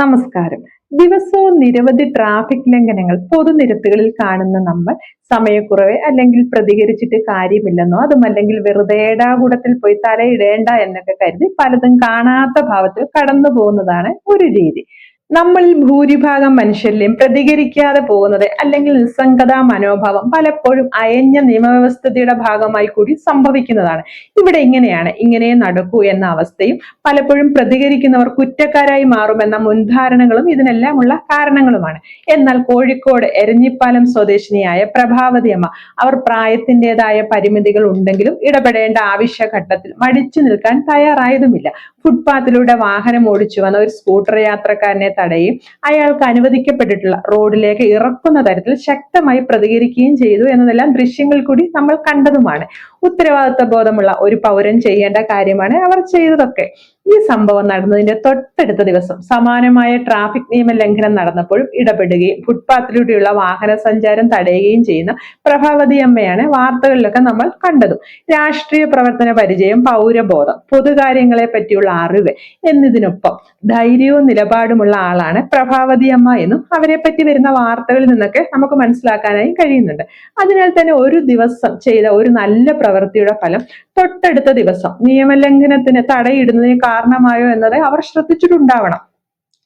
നമസ്കാരം. ദിവസവും നിരവധി ട്രാഫിക് ലംഘനങ്ങൾ പൊതുനിരത്തുകളിൽ കാണുന്ന നമ്മൾ സമയക്കുറവ് അല്ലെങ്കിൽ പ്രതികരിച്ചിട്ട് കാര്യമില്ലെന്നോ അതുമല്ലെങ്കിൽ വെറുതെ ഏടാകൂടത്തിൽ പോയി തലയിടേണ്ട എന്നൊക്കെ കരുതി പലതും കാണാത്ത ഭാവത്തിൽ കടന്നു പോകുന്നതാണ് ഒരു രീതി. നമ്മളിൽ ഭൂരിഭാഗം മനുഷ്യരിലും പ്രതികരിക്കാതെ പോകുന്നത് അല്ലെങ്കിൽ നിസ്സംഗതാ മനോഭാവം പലപ്പോഴും അയഞ്ഞ നിയമവ്യവസ്ഥിതിയുടെ ഭാഗമായി കൂടി സംഭവിക്കുന്നതാണ്. ഇവിടെ ഇങ്ങനെ നടക്കൂ എന്ന അവസ്ഥയും പലപ്പോഴും പ്രതികരിക്കുന്നവർ കുറ്റക്കാരായി മാറുമെന്ന മുൻധാരണകളും ഇതിനെല്ലാമുള്ള കാരണങ്ങളുമാണ്. എന്നാൽ കോഴിക്കോട് എരഞ്ഞിപ്പാലം സ്വദേശിനിയായ പ്രഭാവതി അമ്മ അവർ പ്രായത്തിൻ്റെതായ പരിമിതികൾ ഉണ്ടെങ്കിലും ഇടപെടേണ്ട ആവശ്യഘട്ടത്തിൽ മടിച്ചു നിൽക്കാൻ തയ്യാറായതുമില്ല. ഫുട്പാത്തിലൂടെ വാഹനം ഓടിച്ചു വന്ന ഒരു സ്കൂട്ടർ യാത്രക്കാരനെ തടയുകയും അയാൾക്ക് അനുവദിക്കപ്പെട്ടിട്ടുള്ള റോഡിലേക്ക് ഇറക്കുന്ന തരത്തിൽ ശക്തമായി പ്രതികരിക്കുകയും ചെയ്തു എന്നതെല്ലാം ദൃശ്യങ്ങൾ കൂടി നമ്മൾ കണ്ടതുമാണ്. ഉത്തരവാദിത്വ ബോധമുള്ള ഒരു പൗരൻ ചെയ്യേണ്ട കാര്യമാണ് അവർ ചെയ്തതൊക്കെ. ഈ സംഭവം നടന്നതിന്റെ തൊട്ടടുത്ത ദിവസം സമാനമായ ട്രാഫിക് നിയമ ലംഘനം നടന്നപ്പോഴും ഇടപെടുകയും ഫുട്പാത്തിലൂടെയുള്ള വാഹന സഞ്ചാരം തടയുകയും ചെയ്യുന്ന പ്രഭാവതി അമ്മയാണ് വാർത്തകളിലൊക്കെ നമ്മൾ കണ്ടതും. രാഷ്ട്രീയ പ്രവർത്തന പരിചയം, പൗരബോധം, പൊതുകാര്യങ്ങളെ പറ്റിയുള്ള അറിവ് എന്നതിനൊപ്പം ധൈര്യവും നിലപാടുമുള്ള ആളാണ് പ്രഭാവതി അമ്മ എന്നും അവരെ പറ്റി വരുന്ന വാർത്തകളിൽ നിന്നൊക്കെ നമുക്ക് മനസ്സിലാക്കാനായി കഴിയുന്നുണ്ട്. അതിനാൽ തന്നെ ഒരു ദിവസം ചെയ്ത ഒരു നല്ല പ്രവൃത്തിയുടെ ഫലം തൊട്ടടുത്ത ദിവസം നിയമലംഘനത്തിന് തടയിടുന്നതിന് കാരണമായോ എന്നത് അവർ ശ്രദ്ധിച്ചിട്ടുണ്ടാവണം.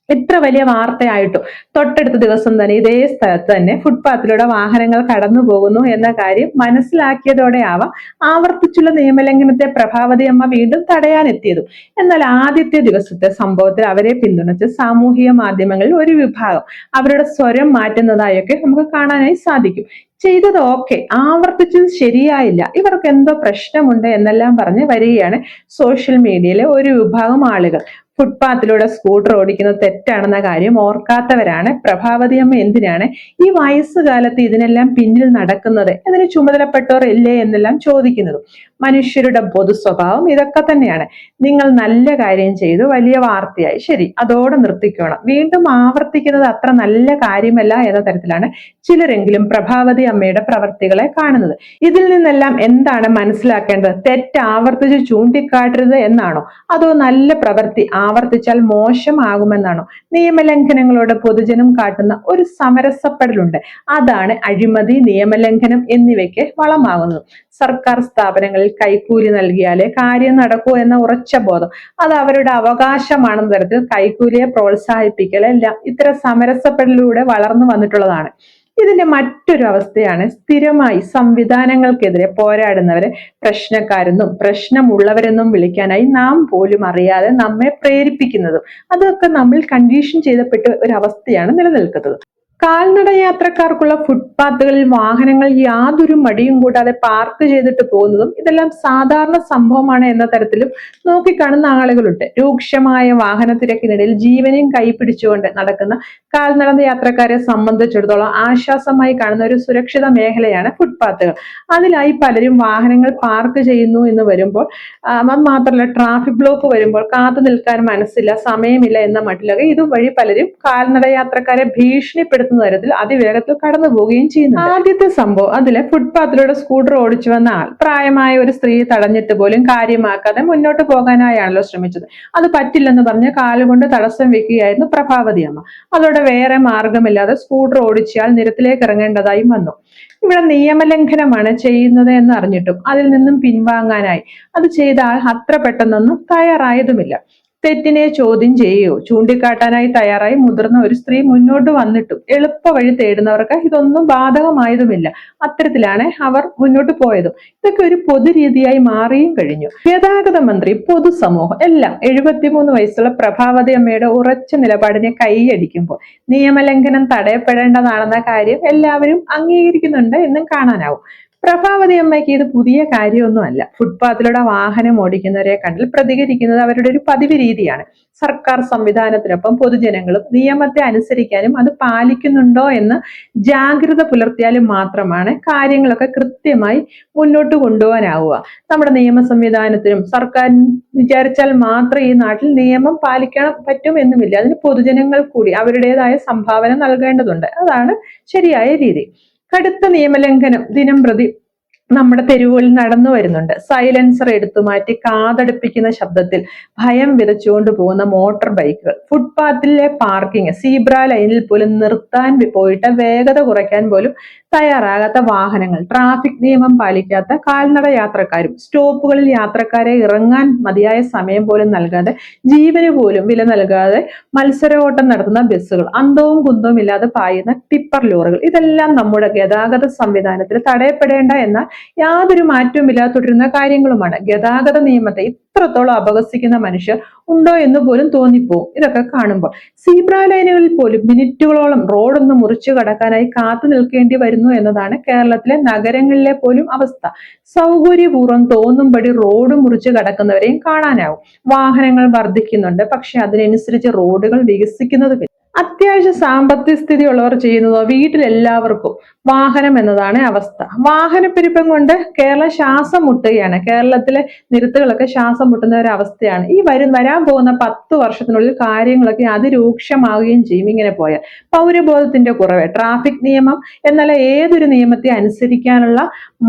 ഇത്ര വലിയ വാർത്തയായിട്ടും തൊട്ടടുത്ത ദിവസം തന്നെ ഇതേ സ്ഥലത്ത് തന്നെ ഫുട്പാത്തിലൂടെ വാഹനങ്ങൾ കടന്നു പോകുന്നു എന്ന കാര്യം മനസ്സിലാക്കിയതോടെ ആവാം ആവർത്തിച്ചുള്ള നിയമലംഘനത്തെ പ്രഭാവതി അമ്മ വീണ്ടും തടയാനെത്തിയതും. എന്നാൽ ആദ്യത്തെ ദിവസത്തെ സംഭവത്തിൽ അവരെ പിന്തുണച്ച് സാമൂഹിക മാധ്യമങ്ങളിൽ ഒരു വിഭാഗം അവരുടെ സ്വരം മാറ്റുന്നതായൊക്കെ നമുക്ക് കാണാനായി സാധിക്കും. ചെയ്തത് ഓക്കെ, ആവർത്തിച്ചത് ശരിയായില്ല, ഇവർക്ക് എന്തോ പ്രശ്നമുണ്ട് എന്നെല്ലാം പറഞ്ഞ് വരികയാണ് സോഷ്യൽ മീഡിയയിലെ ഒരു വിഭാഗം ആളുകൾ. ഫുട്പാത്തിലൂടെ സ്കൂട്ടർ ഓടിക്കുന്നത് തെറ്റാണെന്ന കാര്യം ഓർക്കാത്തവരാണ് പ്രഭാവതി അമ്മ എന്തിനാണ് ഈ വയസ്സുകാലത്ത് ഇതിനെല്ലാം പിന്നിൽ നടക്കുന്നത്, അതിന് ചുമതലപ്പെട്ടവർ ഇല്ലേ എന്നെല്ലാം ചോദിക്കുന്നതും. മനുഷ്യരുടെ പൊതു സ്വഭാവം ഇതൊക്കെ തന്നെയാണ്. നിങ്ങൾ നല്ല കാര്യം ചെയ്തു, വലിയ വാർത്തയായി, ശരി, അതോടെ നിർത്തിക്കണം, വീണ്ടും ആവർത്തിക്കുന്നത് അത്ര നല്ല കാര്യമല്ല എന്ന തരത്തിലാണ് ചിലരെങ്കിലും പ്രഭാവതി അമ്മയുടെ പ്രവർത്തികളെ കാണുന്നത്. ഇതിൽ നിന്നെല്ലാം എന്താണ് മനസ്സിലാക്കേണ്ടത്? തെറ്റ് ആവർത്തിച്ച് ചൂണ്ടിക്കാട്ടരുത് എന്നാണോ, അതോ നല്ല പ്രവൃത്തി ആവർത്തിച്ചാൽ മോശമാകുമെന്നാണോ? നിയമലംഘനങ്ങളോട് പൊതുജനം കാട്ടുന്ന ഒരു സമരസപ്പെടലുണ്ട്, അതാണ് അഴിമതി, നിയമലംഘനം എന്നിവയ്ക്ക് വളമാകുന്നത്. സർക്കാർ സ്ഥാപനങ്ങളിൽ കൈക്കൂലി നൽകിയാലേ കാര്യം നടക്കൂ എന്ന ഉറച്ച ബോധം, അത് അവരുടെ അവകാശമാണെന്ന തരത്തിൽ കൈക്കൂലിയെ പ്രോത്സാഹിപ്പിക്കലെല്ലാം ഇത്തരം സമരസപ്പെടലിലൂടെ വളർന്നു വന്നിട്ടുള്ളതാണ്. ഇതിന്റെ മറ്റൊരു അവസ്ഥയാണ് സ്ഥിരമായി സംവിധാനങ്ങൾക്കെതിരെ പോരാടുന്നവരെ പ്രശ്നക്കാരെന്നും പ്രശ്നമുള്ളവരെന്നും വിളിക്കാനായി നാം പോലും അറിയാതെ നമ്മെ പ്രേരിപ്പിക്കുന്നതും. അതൊക്കെ നമ്മൾ കണ്ടീഷൻ ചെയ്തപ്പെട്ട ഒരു അവസ്ഥയാണ് നിലനിൽക്കുന്നത്. കാൽനട യാത്രക്കാർക്കുള്ള ഫുട്പാത്തുകളിൽ വാഹനങ്ങൾ യാതൊരു മടിയും കൂടാതെ പാർക്ക് ചെയ്തിട്ട് പോകുന്നതും ഇതെല്ലാം സാധാരണ സംഭവമാണ് എന്ന തരത്തിലും നോക്കിക്കാണുന്ന ആളുകളുണ്ട്. രൂക്ഷമായ വാഹന തിരക്കിനിടയിൽ ജീവനും കൈപിടിച്ചുകൊണ്ട് നടക്കുന്ന കാൽനട യാത്രക്കാരെ സംബന്ധിച്ചിടത്തോളം ആശ്വാസമായി കാണുന്ന ഒരു സുരക്ഷിത മേഖലയാണ് ഫുട്പാത്തുകൾ. അതിലായി പലരും വാഹനങ്ങൾ പാർക്ക് ചെയ്യുന്നു എന്ന് വരുമ്പോൾ, അത് മാത്രമല്ല ട്രാഫിക് ബ്ലോക്ക് വരുമ്പോൾ കാത്തു നിൽക്കാൻ മനസ്സില്ല, സമയമില്ല എന്ന മട്ടിലൊക്കെ ഇതുവഴി പലരും കാൽനട യാത്രക്കാരെ ഭീഷണിപ്പെടുത്തുന്ന തരത്തിൽ അതിവേഗത്തിൽ കടന്നു പോവുകയും ചെയ്യുന്നു. ആദ്യത്തെ സംഭവം അതിലെ ഫുട്പാത്തിലൂടെ സ്കൂട്ടർ ഓടിച്ചു വന്ന ആൾ പ്രായമായ ഒരു സ്ത്രീ തടഞ്ഞിട്ട് പോലും കാര്യമാക്കാതെ മുന്നോട്ട് പോകാനായാണല്ലോ ശ്രമിച്ചത്. അത് പറ്റില്ലെന്ന് പറഞ്ഞ് കാലുകൊണ്ട് തടസ്സം വെക്കുകയായിരുന്നു പ്രഭാവതി അമ്മ. അതോടെ വേറെ മാർഗമില്ലാതെ സ്കൂട്ടർ ഓടിച്ചയാൾ നിരത്തിലേക്ക് ഇറങ്ങേണ്ടതായും വന്നു. ഇവിടെ നിയമലംഘനമാണ് ചെയ്യുന്നത് എന്ന് അറിഞ്ഞിട്ടും അതിൽ നിന്നും പിൻവാങ്ങാനായി അത് ചെയ്ത ആൾ അത്ര പെട്ടെന്നൊന്നും തയ്യാറായതുമില്ല. തെറ്റിനെ ചോദ്യം ചെയ്യുകയോ ചൂണ്ടിക്കാട്ടാനായി തയ്യാറായി മുതിർന്ന ഒരു സ്ത്രീ മുന്നോട്ട് വന്നിട്ടും എളുപ്പ വഴി തേടുന്നവർക്ക് ഇതൊന്നും ബാധകമായതുമില്ല. അത്തരത്തിലാണ് അവർ മുന്നോട്ട് പോയതും. ഇതൊക്കെ ഒരു പൊതുരീതിയായി മാറിയും കഴിഞ്ഞു. ഗതാഗത മന്ത്രി, പൊതുസമൂഹം എല്ലാം 73 വയസ്സുള്ള പ്രഭാവതി അമ്മയുടെ ഉറച്ച നിലപാടിനെ കൈയടിക്കുമ്പോൾ നിയമലംഘനം തടയപ്പെടേണ്ടതാണെന്ന കാര്യം എല്ലാവരും അംഗീകരിക്കുന്നുണ്ട് എന്നും കാണാനാവും. പ്രഭാവതി അമ്മയ്ക്ക് ഇത് പുതിയ കാര്യമൊന്നുമല്ല. ഫുട്പാത്തിലൂടെ വാഹനം ഓടിക്കുന്നവരെ കണ്ടാൽ പ്രതികരിക്കുന്നത് അവരുടെ ഒരു പതിവ് രീതിയാണ്. സർക്കാർ സംവിധാനത്തിനൊപ്പം പൊതുജനങ്ങളും നിയമത്തെ അനുസരിക്കാനും അത് പാലിക്കുന്നുണ്ടോ എന്ന് ജാഗ്രത പുലർത്തിയാലും മാത്രമാണ് കാര്യങ്ങളൊക്കെ കൃത്യമായി മുന്നോട്ട് കൊണ്ടുപോകാനാവുക. നമ്മുടെ നിയമ സംവിധാനത്തിനും സർക്കാർ വിചാരിച്ചാൽ മാത്രം ഈ നാട്ടിൽ നിയമം പാലിക്കാൻ പറ്റും എന്നുമില്ല. അതിന് പൊതുജനങ്ങൾ കൂടി അവരുടേതായ സംഭാവന നൽകേണ്ടതുണ്ട്. അതാണ് ശരിയായ രീതി. കടുത്ത നിയമലംഘനം ദിനം പ്രതി നമ്മുടെ തെരുവുകളിൽ നടന്നു വരുന്നുണ്ട്. സൈലൻസർ എടുത്തു മാറ്റി കാതടുപ്പിക്കുന്ന ശബ്ദത്തിൽ ഭയം വിതച്ചുകൊണ്ട് പോകുന്ന മോട്ടോർ ബൈക്കുകൾ, ഫുട്പാത്തിലെ പാർക്കിംഗ്, സീബ്ര ലൈനിൽ പോലും നിർത്താൻ പോയിട്ട് വേഗത കുറയ്ക്കാൻ പോലും തയ്യാറാകാത്ത വാഹനങ്ങൾ, ട്രാഫിക് നിയമം പാലിക്കാത്ത കാൽനട യാത്രക്കാരും, സ്റ്റോപ്പുകളിൽ യാത്രക്കാരെ ഇറങ്ങാൻ മതിയായ സമയം പോലും നൽകാതെ, ജീവന് പോലും വില നൽകാതെ മത്സരോട്ടം നടത്തുന്ന ബസ്സുകൾ, അന്തവും കുന്തവും ഇല്ലാതെ പായുന്ന ടിപ്പർ ലോറികൾ, ഇതെല്ലാം നമ്മുടെ ഗതാഗത സംവിധാനത്തിൽ തടയപ്പെടേണ്ട എന്നാൽ യാതൊരു മാറ്റവുമില്ലാതെ തുടരുന്ന കാര്യങ്ങളുമാണ്. ഗതാഗത നിയമത്തെ ഇത്രത്തോളം അപഹസിക്കുന്ന മനുഷ്യർ ഉണ്ടോ എന്ന് പോലും തോന്നിപ്പോവും ഇതൊക്കെ കാണുമ്പോൾ. സീബ്ര ലൈനുകളിൽ പോലും മിനിറ്റുകളോളം റോഡൊന്ന് മുറിച്ചു കടക്കാനായി കാത്തു നിൽക്കേണ്ടി വരുന്നു എന്നതാണ് കേരളത്തിലെ നഗരങ്ങളിലെ പോലും അവസ്ഥ. സൗകര്യപൂർവ്വം തോന്നുംപടി റോഡ് മുറിച്ചു കടക്കുന്നവരെയും കാണാനാവും. വാഹനങ്ങൾ വർദ്ധിക്കുന്നുണ്ട്, പക്ഷെ അതിനനുസരിച്ച് റോഡുകൾ വികസിക്കുന്നതുമില്ല. അത്യാവശ്യ സാമ്പത്തിക സ്ഥിതി ഉള്ളവർ ചെയ്യുന്നതോ വീട്ടിലെല്ലാവർക്കും വാഹനം എന്നതാണ് അവസ്ഥ. വാഹനപ്പെരുപ്പം കൊണ്ട് കേരളം ശ്വാസം മുട്ടുകയാണ്. കേരളത്തിലെ നിരത്തുകളൊക്കെ ശ്വാസം മുട്ടുന്ന ഒരു അവസ്ഥയാണ്. ഈ വരാൻ പോകുന്ന 10 വർഷത്തിനുള്ളിൽ കാര്യങ്ങളൊക്കെ അതിരൂക്ഷമാവുകയും ചെയ്യും ഇങ്ങനെ പോയാൽ. പൗരബോധത്തിന്റെ കുറവ്, ട്രാഫിക് നിയമം എന്നാൽ ഏതൊരു നിയമത്തെ അനുസരിക്കാനുള്ള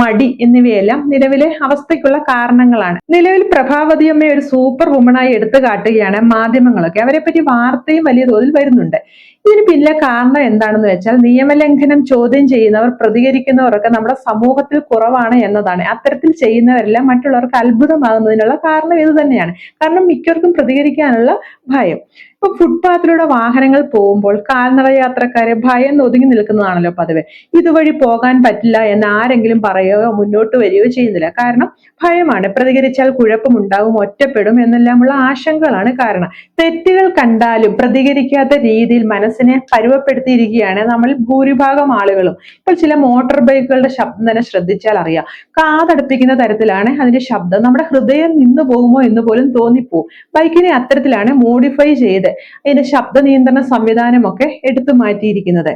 മടി എന്നിവയെല്ലാം നിലവിലെ അവസ്ഥയ്ക്കുള്ള കാരണങ്ങളാണ്. നിലവിൽ പ്രഭാവതിയമ്മയെ ഒരു സൂപ്പർ വുമണായി എടുത്തു കാട്ടുകയാണ് മാധ്യമങ്ങളൊക്കെ. അവരെ പറ്റി വാർത്തയും വലിയ തോതിൽ വരുന്നുണ്ട്. ഇതിന് പിന്നിലെ കാരണം എന്താണെന്ന് വെച്ചാൽ നിയമലംഘനം ചോദ്യം ചെയ്യുന്നവർ, പ്രതികരിക്കുന്നവരൊക്കെ നമ്മുടെ സമൂഹത്തിൽ കുറവാണ് എന്നതാണ്. അത്തരത്തിൽ ചെയ്യുന്നവരെല്ലാം മറ്റുള്ളവർക്ക് അത്ഭുതമാകുന്നതിനുള്ള കാരണം ഇത് തന്നെയാണ്. കാരണം മിക്കവർക്കും പ്രതികരിക്കാനുള്ള ഭയം. ഇപ്പൊ ഫുട്പാത്തിലൂടെ വാഹനങ്ങൾ പോകുമ്പോൾ കാൽനട യാത്രക്കാരെ ഭയം ഒതുങ്ങി നിൽക്കുന്നതാണല്ലോ പതിവ്. ഇതുവഴി പോകാൻ പറ്റില്ല എന്ന് ആരെങ്കിലും പറയുകയോ മുന്നോട്ട് വരികയോ ചെയ്യുന്നില്ല. കാരണം ഭയമാണ്. പ്രതികരിച്ചാൽ കുഴപ്പമുണ്ടാകും, ഒറ്റപ്പെടും എന്നെല്ലാമുള്ള ആശങ്കകളാണ് കാരണം. തെറ്റുകൾ കണ്ടാലും പ്രതികരിക്കാത്ത രീതിയിൽ മനസ്സിനെ പരുവപ്പെടുത്തിയിരിക്കുകയാണ് നമ്മൾ ഭൂരിഭാഗം ആളുകളും. ഇപ്പോൾ ചില മോട്ടോർ ബൈക്കുകളുടെ ശബ്ദം തന്നെ ശ്രദ്ധിച്ചാൽ അറിയാം. കാതടുപ്പിക്കുന്ന തരത്തിലാണ് അതിന്റെ ശബ്ദം. നമ്മുടെ ഹൃദയം നിന്നു പോകുമോ എന്ന് പോലും തോന്നിപ്പോവും. ബൈക്കിനെ അത്തരത്തിലാണ് മോഡിഫൈ ചെയ്ത് അതിന്റെ ശബ്ദ നിയന്ത്രണ സംവിധാനമൊക്കെ എടുത്തു മാറ്റിയിരിക്കുന്നത്.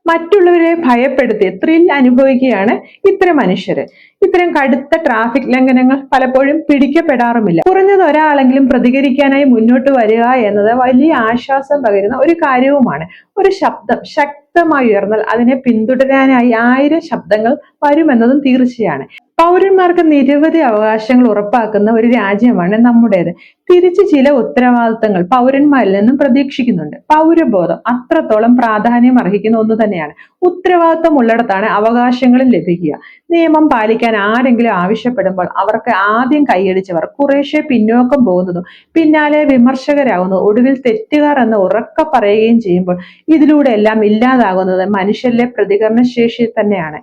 മറ്റുള്ളവരെ ഭയപ്പെടുത്തി ത്രിൽ അനുഭവിക്കുകയാണ് ഇത്തരം മനുഷ്യര്. ഇത്തരം കടുത്ത ട്രാഫിക് ലംഘനങ്ങൾ പലപ്പോഴും പിടിക്കപ്പെടാറുമില്ല. കുറഞ്ഞത് ഒരാളെങ്കിലും പ്രതികരിക്കാനായി മുന്നോട്ട് വരിക എന്നത് വലിയ ആശ്വാസം പകരുന്ന ഒരു കാര്യവുമാണ്. ഒരു ശബ്ദം ശക്തമായി ഉയർന്നാൽ അതിനെ പിന്തുടരാനായി 1000 ശബ്ദങ്ങൾ വരുമെന്നതും തീർച്ചയാണ്. പൗരന്മാർക്ക് നിരവധി അവകാശങ്ങൾ ഉറപ്പാക്കുന്ന ഒരു രാജ്യമാണ് നമ്മുടേത്. തിരിച്ച് ചില ഉത്തരവാദിത്തങ്ങൾ പൗരന്മാരിൽ നിന്നും പ്രതീക്ഷിക്കുന്നുണ്ട്. പൗരബോധം അത്രത്തോളം പ്രാധാന്യം അർഹിക്കുന്ന ഒന്ന് തന്നെയാണ്. ഉത്തരവാദിത്തം ഉള്ളിടത്താണ് അവകാശങ്ങളും ലഭിക്കുക. നിയമം പാലിക്കാൻ ആരെങ്കിലും ആവശ്യപ്പെടുമ്പോൾ അവർക്ക് ആദ്യം കൈയടിച്ചവർ കുറേശ്ശെ പിന്നോക്കം പോകുന്നതും പിന്നാലെ വിമർശകരാകുന്നതും ഒടുവിൽ തെറ്റുകാർ എന്ന് ഉറക്കെ പറയുകയും ചെയ്യുമ്പോൾ ഇതിലൂടെ എല്ലാം ഇല്ലാതാകുന്നത് മനുഷ്യരിലെ പ്രതികരണ ശേഷി തന്നെയാണ്.